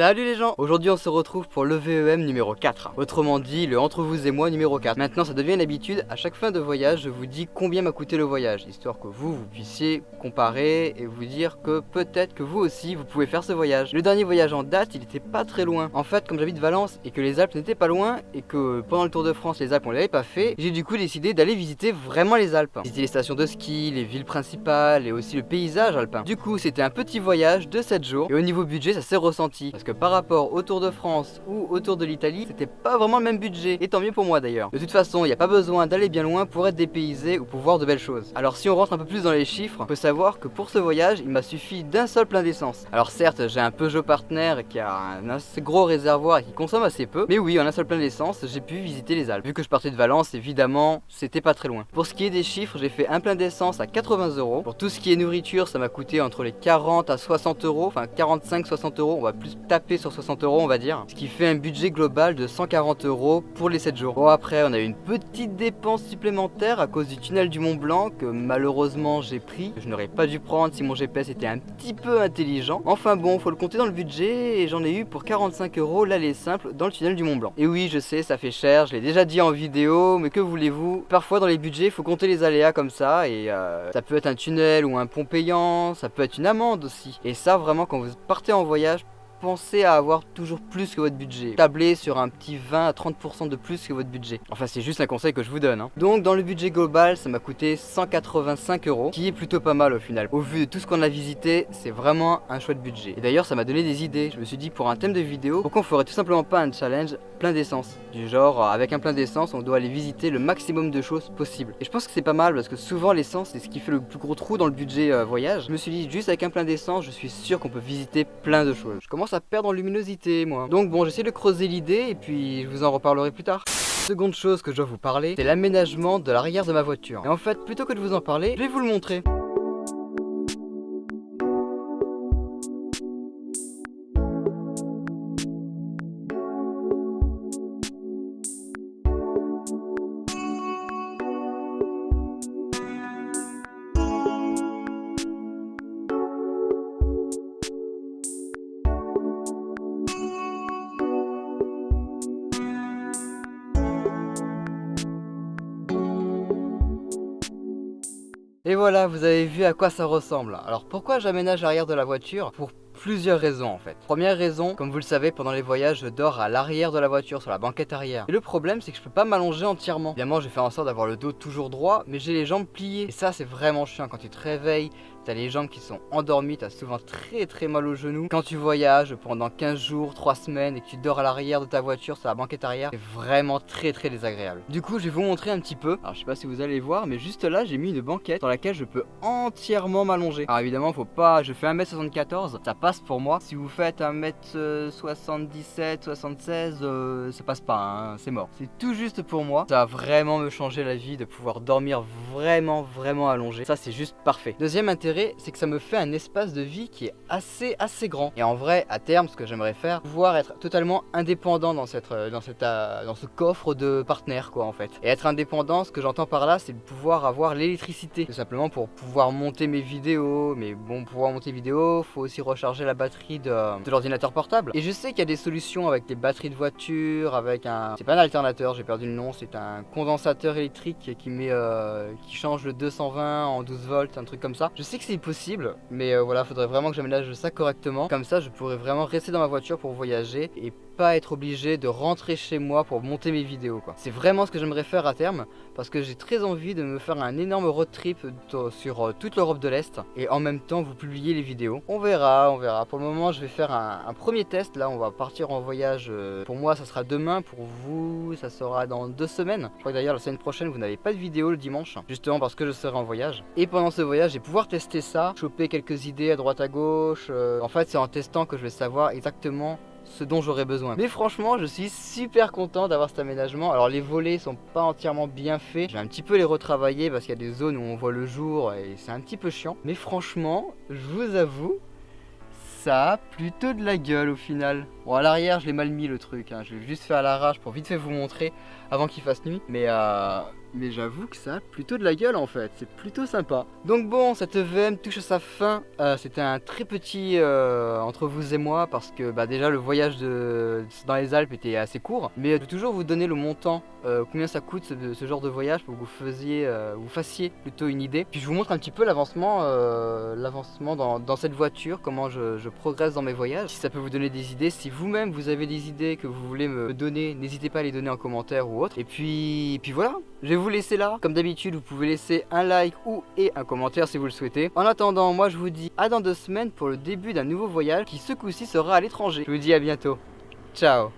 Salut les gens! Aujourd'hui on se retrouve pour le VEM numéro 4. Autrement dit, le Entre vous et moi numéro 4. Maintenant ça devient une habitude, à chaque fin de voyage, je vous dis combien m'a coûté le voyage, histoire que vous puissiez comparer et vous dire que peut-être que vous aussi vous pouvez faire ce voyage. Le dernier voyage en date, il était pas très loin. En fait, comme j'habite Valence et que les Alpes n'étaient pas loin et que pendant le Tour de France les Alpes on l'avait pas fait, j'ai du coup décidé d'aller visiter vraiment les Alpes. Visiter les stations de ski, les villes principales et aussi le paysage alpin. Du coup c'était un petit voyage de 7 jours et au niveau budget ça s'est ressenti. Parce que par rapport au Tour de France ou au Tour de l'Italie, c'était pas vraiment le même budget, et tant mieux pour moi d'ailleurs. De toute façon, il n'y a pas besoin d'aller bien loin pour être dépaysé ou pour voir de belles choses. Alors si on rentre un peu plus dans les chiffres, on peut savoir que pour ce voyage, il m'a suffi d'un seul plein d'essence. Alors certes, j'ai un Peugeot Partner qui a un assez gros réservoir et qui consomme assez peu, mais oui, en un seul plein d'essence, j'ai pu visiter les Alpes. Vu que je partais de Valence, évidemment, c'était pas très loin. Pour ce qui est des chiffres, j'ai fait un plein d'essence à 80 €. Pour tout ce qui est nourriture, ça m'a coûté entre les 40 à 60 €, enfin 45-60 €, on va plus taper sur 60 € on va dire, ce qui fait un budget global de 140 € pour les 7 jours. Bon après on a eu une petite dépense supplémentaire à cause du tunnel du Mont Blanc que malheureusement j'ai pris, que je n'aurais pas dû prendre si mon GPS était un petit peu intelligent. Enfin bon, faut le compter dans le budget et j'en ai eu pour 45 € l'aller simple dans le tunnel du Mont Blanc. Et oui je sais ça fait cher, je l'ai déjà dit en vidéo, mais que voulez-vous, parfois dans les budgets il faut compter les aléas comme ça et ça peut être un tunnel ou un pont payant, ça peut être une amende aussi. Et ça vraiment quand vous partez en voyage, pensez à avoir toujours plus que votre budget. Tablez sur un petit 20 à 30% de plus que votre budget. Enfin c'est juste un conseil que je vous donne. Donc dans le budget global ça m'a coûté 185 €, qui est plutôt pas mal au final. Au vu de tout ce qu'on a visité, c'est vraiment un chouette budget. Et d'ailleurs ça m'a donné des idées. Je me suis dit pour un thème de vidéo, pourquoi on ferait tout simplement pas un challenge plein d'essence. Du genre avec un plein d'essence on doit aller visiter le maximum de choses possible. Et je pense que c'est pas mal parce que souvent l'essence c'est ce qui fait le plus gros trou dans le budget voyage. Je me suis dit juste avec un plein d'essence je suis sûr qu'on peut visiter plein de choses. Je commence à perdre en luminosité moi. Donc bon j'essaie de creuser l'idée et puis je vous en reparlerai plus tard. Seconde chose que je dois vous parler, c'est l'aménagement de l'arrière de ma voiture. Et en fait plutôt que de vous en parler, je vais vous le montrer. Et voilà, vous avez vu à quoi ça ressemble. Alors pourquoi j'aménage l'arrière de la voiture? Pour plusieurs raisons en fait. Première raison, comme vous le savez, pendant les voyages, je dors à l'arrière de la voiture, sur la banquette arrière. Et le problème, c'est que je peux pas m'allonger entièrement. Évidemment, j'ai fait en sorte d'avoir le dos toujours droit, mais j'ai les jambes pliées. Et ça, c'est vraiment chiant quand tu te réveilles. T'as les jambes qui sont endormies, t'as souvent très mal aux genoux. Quand tu voyages pendant 15 jours, 3 semaines et que tu dors à l'arrière de ta voiture sur la banquette arrière, c'est vraiment très désagréable. Du coup, je vais vous montrer un petit peu. Alors, je sais pas si vous allez voir, mais juste là, j'ai mis une banquette dans laquelle je peux entièrement m'allonger. Alors évidemment, faut pas, je fais 1m74, ça passe pour moi. Si vous faites 1m77, 76, ça passe pas, hein, c'est mort. C'est tout juste pour moi. Ça va vraiment me changer la vie de pouvoir dormir vraiment allongé. Ça, c'est juste parfait. Deuxième intérêt, c'est que ça me fait un espace de vie qui est assez grand. Et en vrai, à terme, ce que j'aimerais faire, pouvoir être totalement indépendant dans ce coffre de partenaires, quoi, en fait. Et être indépendant, ce que j'entends par là, c'est de pouvoir avoir l'électricité. Tout simplement pour pouvoir monter mes vidéos. Mais bon, pour pouvoir monter vidéos, faut aussi recharger la batterie de l'ordinateur portable. Et je sais qu'il y a des solutions avec des batteries de voiture, avec un... C'est pas un alternateur, j'ai perdu le nom, c'est un condensateur électrique qui change le 220 en 12 volts, un truc comme ça. Je sais que c'est possible, mais voilà, faudrait vraiment que j'aménage ça correctement. Comme ça, je pourrais vraiment rester dans ma voiture pour voyager et pas être obligé de rentrer chez moi pour monter mes vidéos, quoi. C'est vraiment ce que j'aimerais faire à terme, parce que j'ai très envie de me faire un énorme road trip sur toute l'Europe de l'Est et en même temps vous publier les vidéos. On verra. Pour le moment, je vais faire un premier test. Là, on va partir en voyage. Pour moi, ça sera demain. Pour vous, ça sera dans 2 semaines. Je crois que d'ailleurs, la semaine prochaine, vous n'avez pas de vidéo le dimanche, justement parce que je serai en voyage. Et pendant ce voyage, je vais pouvoir tester ça, choper quelques idées à droite à gauche. En fait, c'est en testant que je vais savoir exactement ce dont j'aurais besoin. Mais franchement, je suis super content d'avoir cet aménagement. Alors les volets sont pas entièrement bien faits. Je vais un petit peu les retravailler parce qu'il y a des zones où on voit le jour et c'est un petit peu chiant. Mais franchement, je vous avoue, ça a plutôt de la gueule au final. Bon, à l'arrière, je l'ai mal mis le truc, hein. Je l'ai juste fait à l'arrache pour vite fait vous montrer avant qu'il fasse nuit. Mais mais j'avoue que ça a plutôt de la gueule en fait, c'est plutôt sympa. Donc bon, cette EVM touche à sa fin. C'était un très petit entre vous et moi parce que déjà le voyage dans les Alpes était assez court, mais je vais toujours vous donner le montant, combien ça coûte ce genre de voyage pour que vous fassiez plutôt une idée. Puis je vous montre un petit peu l'avancement dans cette voiture, comment je progresse dans mes voyages, si ça peut vous donner des idées. Si vous-même vous avez des idées que vous voulez me donner, n'hésitez pas à les donner en commentaire ou autre. Et puis voilà, je vais vous laisser là. Comme d'habitude, vous pouvez laisser un like et un commentaire si vous le souhaitez. En attendant, moi je vous dis à dans 2 semaines pour le début d'un nouveau voyage qui ce coup-ci sera à l'étranger. Je vous dis à bientôt. Ciao.